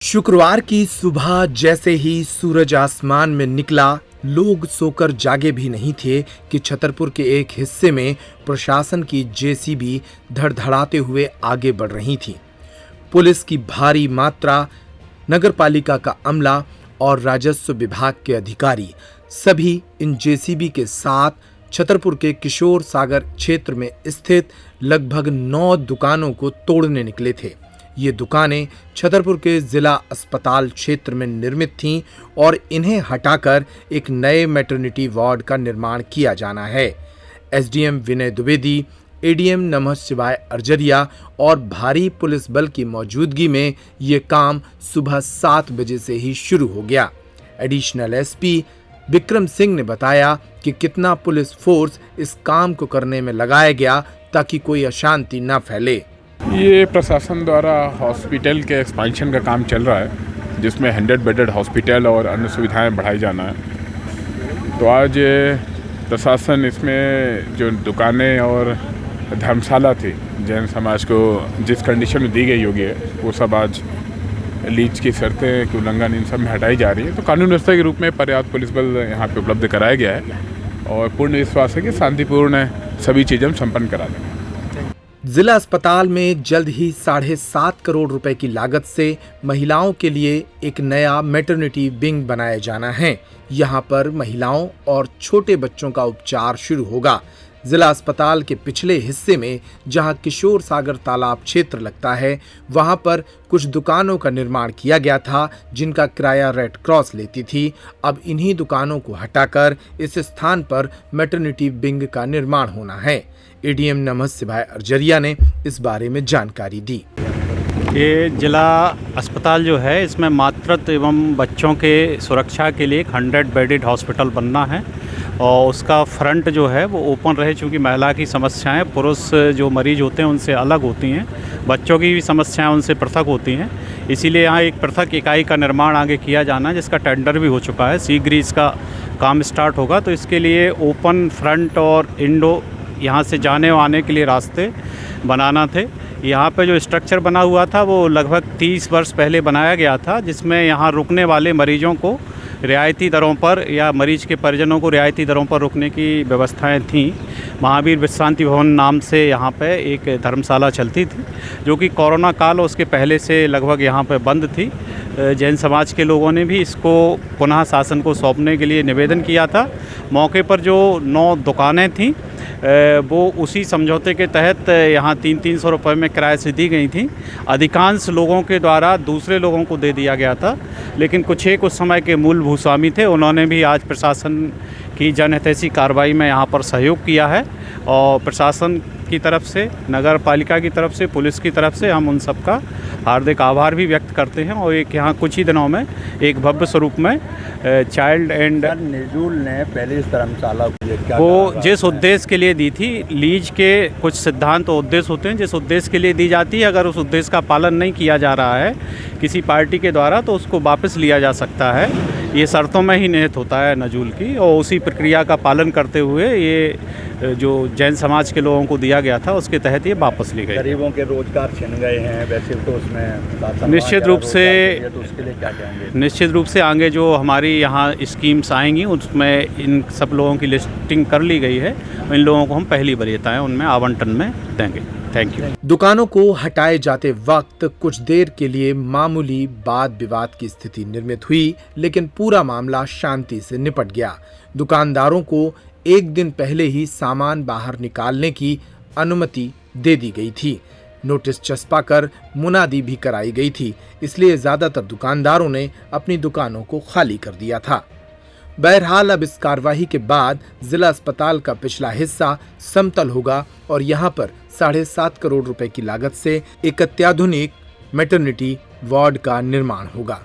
शुक्रवार की सुबह जैसे ही सूरज आसमान में निकला, लोग सोकर जागे भी नहीं थे कि छतरपुर के एक हिस्से में प्रशासन की जेसीबी धड़धड़ाते हुए आगे बढ़ रही थी। पुलिस की भारी मात्रा, नगरपालिका का अमला और राजस्व विभाग के अधिकारी सभी इन जेसीबी के साथ छतरपुर के किशोर सागर क्षेत्र में स्थित लगभग 9 दुकानों को तोड़ने निकले थे। ये दुकानें छतरपुर के जिला अस्पताल क्षेत्र में निर्मित थीं और इन्हें हटाकर एक नए मैटरनिटी वार्ड का निर्माण किया जाना है। एसडीएम विनय द्विवेदी, एडीएम नमः शिवाय अर्जरिया और भारी पुलिस बल की मौजूदगी में ये काम सुबह 7 बजे से ही शुरू हो गया। एडिशनल एसपी विक्रम सिंह ने बताया कि कितना पुलिस फोर्स इस काम को करने में लगाया गया ताकि कोई अशांति न फैले। ये प्रशासन द्वारा हॉस्पिटल के एक्सपेंशन का काम चल रहा है, जिसमें 100 बेडेड हॉस्पिटल और अन्य सुविधाएं बढ़ाई जाना है। तो आज प्रशासन इसमें जो दुकानें और धर्मशाला थी, जैन समाज को जिस कंडीशन में दी गई होगी वो सब आज लीज की शर्तें के उल्लंघन इन सब में हटाई जा रही है। तो कानून व्यवस्था के रूप में पर्याप्त पुलिस बल यहाँ पे उपलब्ध कराया गया है और पूर्ण विश्वास है कि शांतिपूर्ण सभी चीज़ें हम संपन्न करा देंगे। जिला अस्पताल में जल्द ही 7.5 करोड़ रुपए की लागत से महिलाओं के लिए एक नया मैटरनिटी विंग बनाया जाना है। यहाँ पर महिलाओं और छोटे बच्चों का उपचार शुरू होगा। जिला अस्पताल के पिछले हिस्से में जहाँ किशोर सागर तालाब क्षेत्र लगता है, वहाँ पर कुछ दुकानों का निर्माण किया गया था जिनका किराया रेड क्रॉस लेती थी। अब इन्हीं दुकानों को हटाकर इस स्थान पर मैटरनिटी विंग का निर्माण होना है। एडीएम नमः शिवाय अर्जरिया ने इस बारे में जानकारी दी। ये जिला अस्पताल जो है, इसमें मातृत्व एवं बच्चों के सुरक्षा के लिए एक 100 बेडेड हॉस्पिटल बनना है और उसका फ्रंट जो है वो ओपन रहे, चूँकि महिला की समस्याएं पुरुष जो मरीज होते हैं उनसे अलग होती हैं, बच्चों की भी समस्याएं उनसे पृथक होती हैं। इसीलिए यहाँ एक पृथक इकाई का निर्माण आगे किया जाना है, जिसका टेंडर भी हो चुका है। शीघ्र ही इसका काम स्टार्ट होगा। तो इसके लिए ओपन फ्रंट और इंडो यहाँ से जाने और आने के लिए रास्ते बनाना थे। यहाँ पे जो स्ट्रक्चर बना हुआ था वो लगभग 30 वर्ष पहले बनाया गया था, जिसमें यहाँ रुकने वाले मरीजों को रियायती दरों पर या मरीज के परिजनों को रियायती दरों पर रुकने की व्यवस्थाएं थीं। महावीर विश्रांति भवन नाम से यहाँ पे एक धर्मशाला चलती थी, जो कि कोरोना काल उसके पहले से लगभग यहाँ पे बंद थी। जैन समाज के लोगों ने भी इसको पुनः शासन को सौंपने के लिए निवेदन किया था। मौके पर जो 9 दुकानें थीं वो उसी समझौते के तहत यहाँ 300 रुपये में किराए से दी गई थी। अधिकांश लोगों के द्वारा दूसरे लोगों को दे दिया गया था, लेकिन कुछ उस समय के मूल भूस्वामी थे, उन्होंने भी आज प्रशासन की जनहितैषी कार्रवाई में यहाँ पर सहयोग किया है। और प्रशासन की तरफ से, नगर पालिका की तरफ से, पुलिस की तरफ से हम उन सब का हार्दिक आभार भी व्यक्त करते हैं। और एक यहाँ कुछ ही दिनों में एक भव्य स्वरूप में चाइल्ड एंड नजूल ने पहले इस धर्मशाला को जिस उद्देश्य के लिए दी थी, लीज के कुछ सिद्धांत और उद्देश्य होते हैं जिस उद्देश्य के लिए दी जाती है। अगर उस उद्देश्य का पालन नहीं किया जा रहा है किसी पार्टी के द्वारा, तो उसको वापस लिया जा सकता है। ये शर्तों में ही निहित होता है नजूल की, और उसी प्रक्रिया का पालन करते हुए ये जो जैन समाज के लोगों को दिया गया था उसके तहत ये वापस ली गई। गरीबों के रोजगार छिन गए हैं, वैसे तो उसमें निश्चित रूप से तो उसके लिए क्या कहेंगे? निश्चित रूप से आगे जो हमारी यहाँ स्कीम्स आएंगी उसमें इन सब लोगों की लिस्टिंग कर ली गई है। इन लोगों को हम पहली वरीयताएं उनमें आवंटन में देंगे। Thank you. दुकानों को हटाए जाते वक्त कुछ देर के लिए मामूली वाद विवाद की स्थिति निर्मित हुई, लेकिन पूरा मामला शांति से निपट गया। दुकानदारों को एक दिन पहले ही सामान बाहर निकालने की अनुमति दे दी गई थी। नोटिस चस्पा कर मुनादी भी कराई गई थी, इसलिए ज्यादातर दुकानदारों ने अपनी दुकानों को खाली कर दिया था। बहरहाल अब इस कार्रवाई के बाद जिला अस्पताल का पिछला हिस्सा समतल होगा और यहाँ पर 7.5 करोड़ रुपए की लागत से एक अत्याधुनिक मैटरनिटी वार्ड का निर्माण होगा।